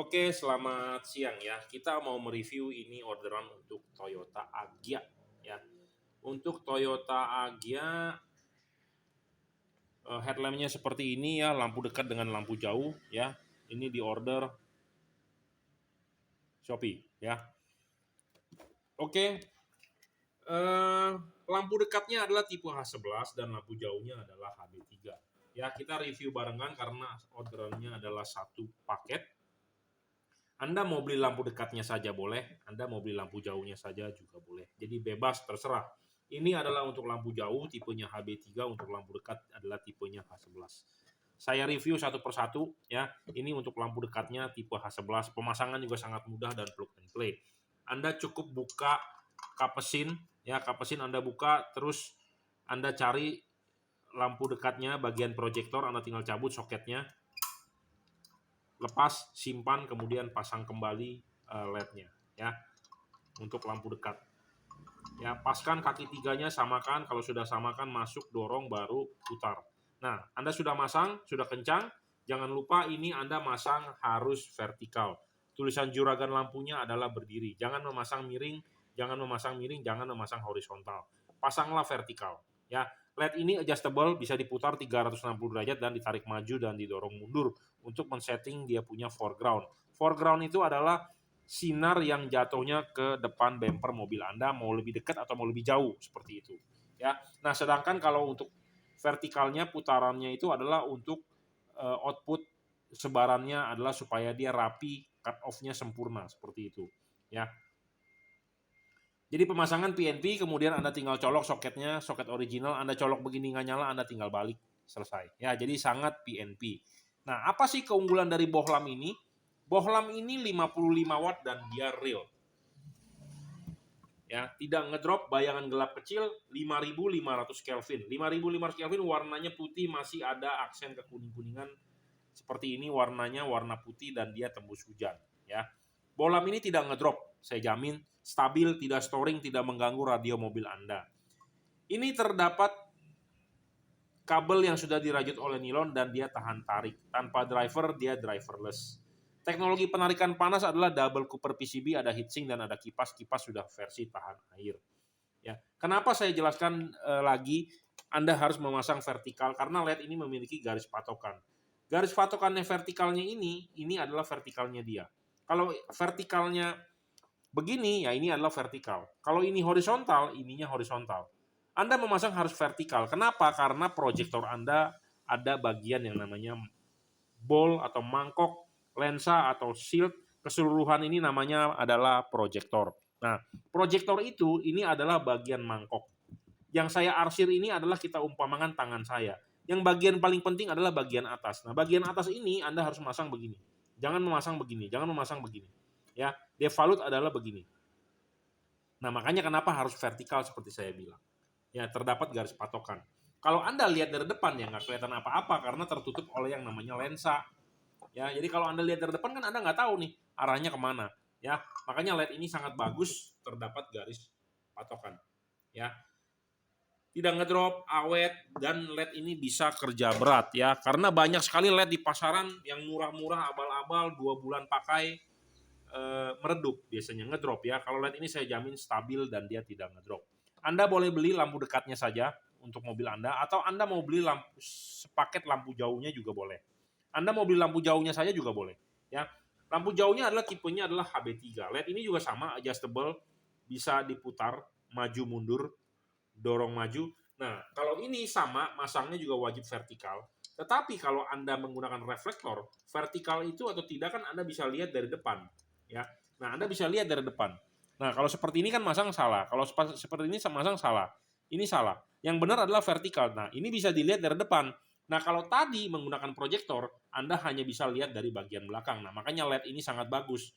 Oke, selamat siang ya. Kita mau mereview ini orderan untuk Toyota Agya ya. Untuk Toyota Agya headlampnya seperti ini ya, lampu dekat dengan lampu jauh ya. Ini di order Shopee ya. Oke, lampu dekatnya adalah tipe H11 dan lampu jauhnya adalah HB3. Ya, kita review barengan karena orderannya adalah satu paket. Anda mau beli lampu dekatnya saja boleh, Anda mau beli lampu jauhnya saja juga boleh. Jadi bebas, terserah. Ini adalah untuk lampu jauh, tipenya HB3, untuk lampu dekat adalah tipenya H11. Saya review satu persatu ya. Ini untuk lampu dekatnya tipe H11, pemasangan juga sangat mudah dan plug and play. Anda cukup buka kapesin, ya kapesin Anda buka, terus Anda cari lampu dekatnya bagian proyektor, Anda tinggal cabut soketnya, lepas, simpan, kemudian pasang kembali LED-nya ya untuk lampu dekat. Ya, paskan kaki tiganya, samakan, kalau sudah samakan masuk, dorong, baru putar. Nah, Anda sudah masang, sudah kencang, jangan lupa ini Anda masang harus vertikal. Tulisan juragan lampunya adalah berdiri. Jangan memasang miring, jangan memasang horizontal. Pasanglah vertikal ya. LED ini adjustable, bisa diputar 360 derajat dan ditarik maju dan didorong mundur untuk men-setting dia punya foreground. Foreground itu adalah sinar yang jatuhnya ke depan bumper mobil Anda, mau lebih dekat atau mau lebih jauh, seperti itu ya. Nah, sedangkan kalau untuk vertikalnya, putarannya itu adalah untuk output sebarannya adalah supaya dia rapi, cut off-nya sempurna, seperti itu ya. Jadi pemasangan PNP, kemudian Anda tinggal colok soketnya, soket original, Anda colok begini nggak nyala, Anda tinggal balik, selesai. Ya, jadi sangat PNP. Nah, apa sih keunggulan dari bohlam ini? Bohlam ini 55 watt dan dia real. Ya, tidak ngedrop, bayangan gelap kecil, 5500 Kelvin. 5500 Kelvin, warnanya putih, masih ada aksen kekuning-kuningan seperti ini, warnanya warna putih dan dia tembus hujan ya. Bohlam ini tidak ngedrop, saya jamin, stabil, tidak storing, tidak mengganggu radio mobil Anda. Ini terdapat kabel yang sudah dirajut oleh nilon dan dia tahan tarik. Tanpa driver, dia driverless. Teknologi penarikan panas adalah double cooper PCB, ada heatsink dan ada kipas. Kipas sudah versi tahan air. Ya, kenapa saya jelaskan lagi? Anda harus memasang vertikal karena LED ini memiliki garis patokan. Garis patokannya vertikalnya ini adalah vertikalnya dia. Kalau vertikalnya begini, ya ini adalah vertikal. Kalau ini horizontal, ininya horizontal. Anda memasang harus vertikal. Kenapa? Karena proyektor Anda ada bagian yang namanya ball atau mangkok, lensa atau shield. Keseluruhan ini namanya adalah proyektor. Nah, proyektor itu ini adalah bagian mangkok. Yang saya arsir ini adalah kita umpamakan tangan saya. Yang bagian paling penting adalah bagian atas. Nah, bagian atas ini Anda harus memasang begini. Jangan memasang begini, jangan memasang begini. Ya, devalut adalah begini. Nah, makanya kenapa harus vertikal seperti saya bilang. Ya, terdapat garis patokan. Kalau Anda lihat dari depan ya nggak kelihatan apa-apa karena tertutup oleh yang namanya lensa. Ya, jadi kalau Anda lihat dari depan kan Anda nggak tahu nih arahnya kemana. Ya, makanya LED ini sangat bagus, terdapat garis patokan. Ya, tidak ngedrop, awet, dan LED ini bisa kerja berat ya. Karena banyak sekali LED di pasaran yang murah-murah, abal-abal, 2 bulan pakai meredup, biasanya ngedrop ya. Kalau LED ini saya jamin stabil dan dia tidak ngedrop. Anda boleh beli lampu dekatnya saja untuk mobil Anda, atau Anda mau beli lampu sepaket lampu jauhnya juga boleh. Anda mau beli lampu jauhnya saja juga boleh ya. Lampu jauhnya adalah tipenya adalah HB3. LED ini juga sama, adjustable, bisa diputar maju mundur, dorong maju. Nah, kalau ini sama, masangnya juga wajib vertikal. Tetapi kalau Anda menggunakan reflektor, vertikal itu atau tidak kan Anda bisa lihat dari depan. Ya, nah Anda bisa lihat dari depan. Nah, kalau seperti ini kan masang salah. Kalau seperti ini masang salah. Ini salah. Yang benar adalah vertikal. Nah, ini bisa dilihat dari depan. Nah, kalau tadi menggunakan proyektor, Anda hanya bisa lihat dari bagian belakang. Nah, makanya LED ini sangat bagus.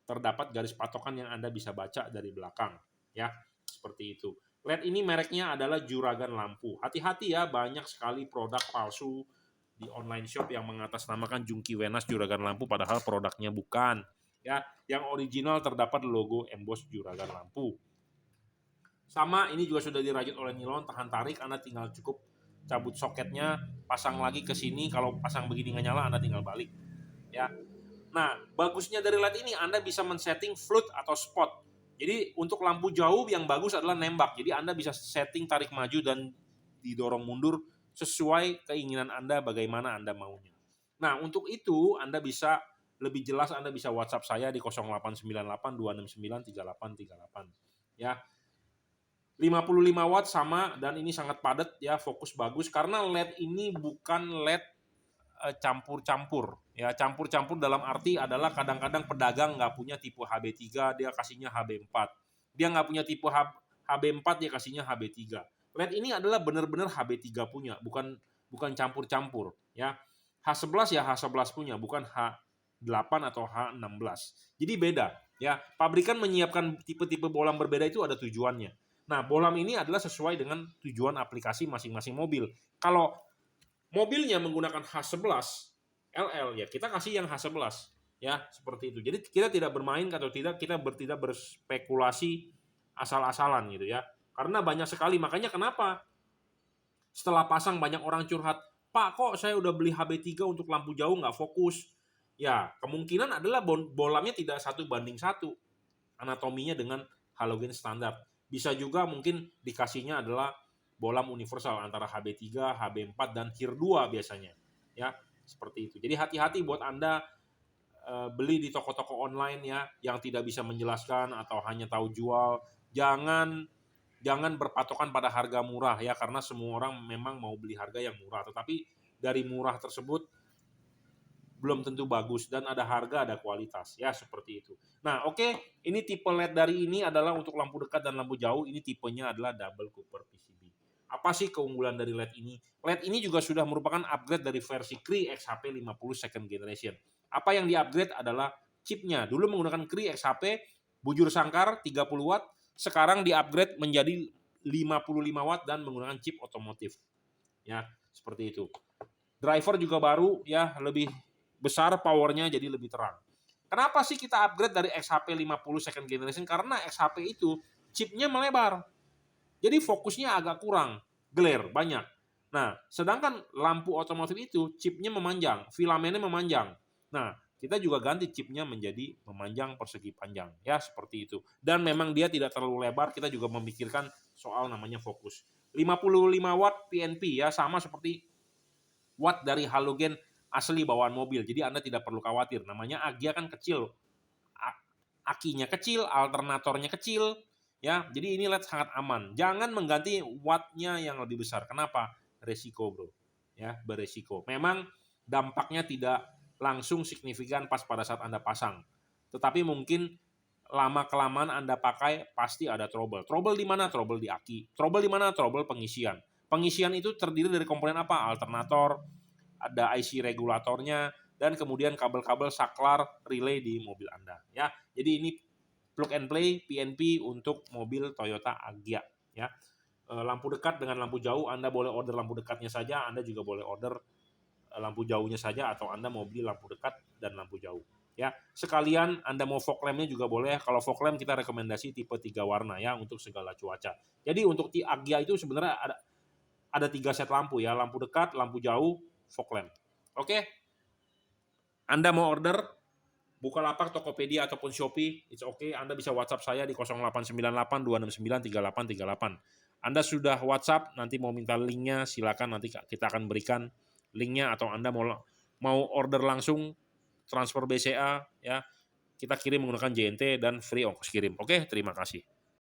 Terdapat garis patokan yang Anda bisa baca dari belakang. Ya, seperti itu. LED ini mereknya adalah Juragan Lampu. Hati-hati ya, banyak sekali produk palsu di online shop yang mengatasnamakan Jungki Wenas Juragan Lampu, padahal produknya bukan. Ya, yang original terdapat logo emboss Juragan Lampu. Sama, ini juga sudah dirajut oleh nilon, tahan tarik, Anda tinggal cukup cabut soketnya, pasang lagi ke sini, kalau pasang begini nggak nyala, Anda tinggal balik. Ya, Nah, bagusnya dari LED ini Anda bisa men-setting float atau spot. Jadi untuk lampu jauh yang bagus adalah nembak. Jadi Anda bisa setting tarik maju dan didorong mundur sesuai keinginan Anda bagaimana Anda maunya. Nah, untuk itu Anda bisa lebih jelas Anda bisa WhatsApp saya di 0898 269 3838. Ya. 55 watt sama dan ini sangat padat ya, fokus bagus karena LED ini bukan LED campur-campur. Ya, campur-campur dalam arti adalah kadang-kadang pedagang nggak punya tipe HB3, dia kasihnya HB4. Dia nggak punya tipe HB4, dia kasihnya HB3. LED ini adalah benar-benar HB3 punya, bukan campur-campur. Ya, H11 ya H11 punya, bukan H8 atau H16. Jadi beda. Ya, pabrikan menyiapkan tipe-tipe bohlam berbeda itu ada tujuannya. Nah, bohlam ini adalah sesuai dengan tujuan aplikasi masing-masing mobil. Kalau mobilnya menggunakan H11 LL ya kita kasih yang H11 ya seperti itu. Jadi kita tidak bermain atau tidak berspekulasi asal-asalan gitu ya. Karena banyak sekali makanya kenapa setelah pasang banyak orang curhat, "Pak, kok saya udah beli HB3 untuk lampu jauh nggak fokus?" Ya, kemungkinan adalah bohlamnya tidak 1:1 anatominya dengan halogen standar. Bisa juga mungkin dikasihnya adalah bohlam universal antara HB3, HB4 dan HIR2 biasanya. Ya, seperti itu. Jadi hati-hati buat Anda beli di toko-toko online ya yang tidak bisa menjelaskan atau hanya tahu jual. Jangan berpatokan pada harga murah ya karena semua orang memang mau beli harga yang murah, tetapi dari murah tersebut belum tentu bagus dan ada harga ada kualitas ya seperti itu. Nah, oke, ini tipe LED dari ini adalah untuk lampu dekat dan lampu jauh. Ini tipenya adalah double Cooper PCB. Apa sih keunggulan dari LED ini? LED ini juga sudah merupakan upgrade dari versi Cree XHP 50 second generation. Apa yang di-upgrade adalah chipnya. Dulu menggunakan Cree XHP bujur sangkar 30 watt, sekarang di-upgrade menjadi 55 watt dan menggunakan chip otomotif. Ya, seperti itu. Driver juga baru ya, lebih besar powernya jadi lebih terang. Kenapa sih kita upgrade dari XHP 50 second generation? Karena XHP itu chipnya melebar. Jadi fokusnya agak kurang, glare banyak. Nah, sedangkan lampu otomotif itu chipnya memanjang, filamennya memanjang. Nah, kita juga ganti chipnya menjadi memanjang persegi panjang. Ya, seperti itu. Dan memang dia tidak terlalu lebar, kita juga memikirkan soal namanya fokus. 55 watt PNP ya, sama seperti watt dari halogen asli bawaan mobil. Jadi Anda tidak perlu khawatir. Namanya Agya kan kecil. Akinya kecil, alternatornya kecil. Ya, jadi ini LED sangat aman. Jangan mengganti wattnya yang lebih besar. Kenapa? Resiko, bro. Ya, beresiko. Memang dampaknya tidak langsung signifikan pas pada saat Anda pasang. Tetapi mungkin lama-kelamaan Anda pakai pasti ada trouble. Trouble di mana? Trouble di aki. Trouble di mana? Trouble pengisian. Pengisian itu terdiri dari komponen apa? Alternator, ada IC regulatornya, dan kemudian kabel-kabel saklar relay di mobil Anda. Ya, jadi ini plug and play PNP untuk mobil Toyota Agya. Ya, lampu dekat dengan lampu jauh Anda boleh order lampu dekatnya saja, Anda juga boleh order lampu jauhnya saja, atau Anda mau beli lampu dekat dan lampu jauh. Ya, sekalian Anda mau fog lampnya juga boleh. Kalau fog lamp kita rekomendasi tipe 3 warna ya untuk segala cuaca. Jadi untuk Agya itu sebenarnya ada 3 set lampu ya, lampu dekat, lampu jauh, fog lamp. Oke. Anda mau order Bukalapak, Tokopedia ataupun Shopee, it's okay. Anda bisa WhatsApp saya di 0898 269 3838. Anda sudah WhatsApp, nanti mau minta linknya, silakan nanti kita akan berikan linknya, atau Anda mau order langsung transfer BCA ya, kita kirim menggunakan JNT dan free ongkos kirim. Oke, terima kasih.